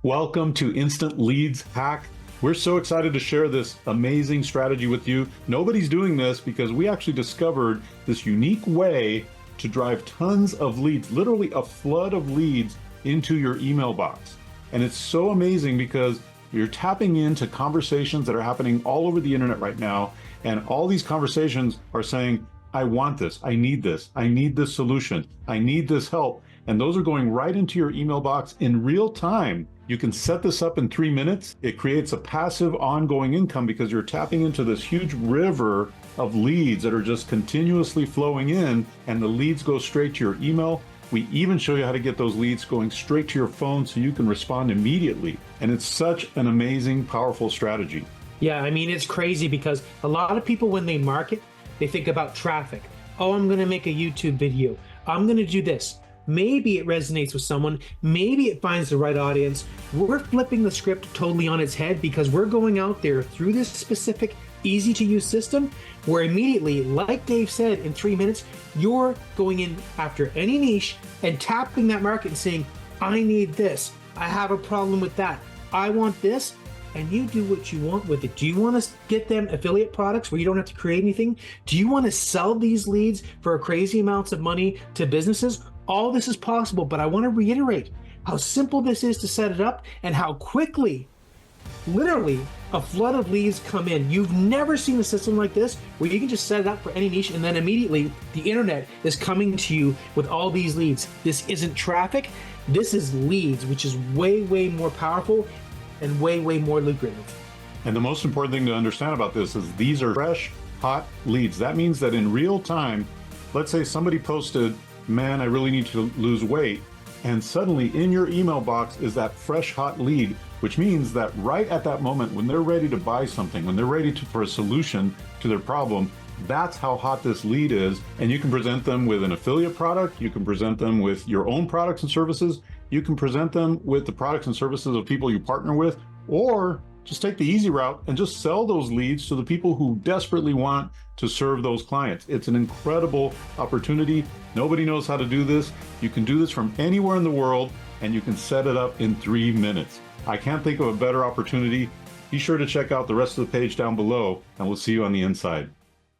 Welcome to Instant Leads Hack. We're so excited to share this amazing strategy with you. Nobody's doing this because we actually discovered this unique way to drive tons of leads, literally a flood of leads into your email box. And it's so amazing because you're tapping into conversations that are happening all over the internet right now. And all these conversations are saying, I want this, I need this solution, I need this help. And those are going right into your email box in real time. You can set this up in 3 minutes. It creates a passive ongoing income because you're tapping into this huge river of leads that are just continuously flowing in, and the leads go straight to your email. We even show you how to get those leads going straight to your phone so you can respond immediately. And it's such an amazing, powerful strategy. Yeah, I mean, it's crazy because a lot of people, when they market, they think about traffic. Oh, I'm going to make a YouTube video. I'm going to do this. Maybe it resonates with someone. Maybe it finds the right audience. We're flipping the script totally on its head because we're going out there through this specific, easy to use system where immediately, like Dave said, in 3 minutes, you're going in after any niche and tapping that market and saying, I need this. I have a problem with that. I want this. And you do what you want with it. Do you want to get them affiliate products where you don't have to create anything? Do you want to sell these leads for crazy amounts of money to businesses? All this is possible, but I want to reiterate how simple this is to set it up and how quickly, literally, a flood of leads come in. You've never seen a system like this where you can just set it up for any niche and then immediately the internet is coming to you with all these leads. This isn't traffic. This is leads, which is way, way more powerful and way, way more lucrative. And the most important thing to understand about this is these are fresh, hot leads. That means that in real time, let's say somebody posted, man, I really need to lose weight. And suddenly in your email box is that fresh, hot lead, which means that right at that moment, when they're ready to buy something, when they're ready for a solution to their problem, that's how hot this lead is. And you can present them with an affiliate product. You can present them with your own products and services. You can present them with the products and services of people you partner with, or just take the easy route and just sell those leads to the people who desperately want to serve those clients. It's an incredible opportunity. Nobody knows how to do this. You can do this from anywhere in the world, and you can set it up in 3 minutes. I can't think of a better opportunity. Be sure to check out the rest of the page down below, and we'll see you on the inside.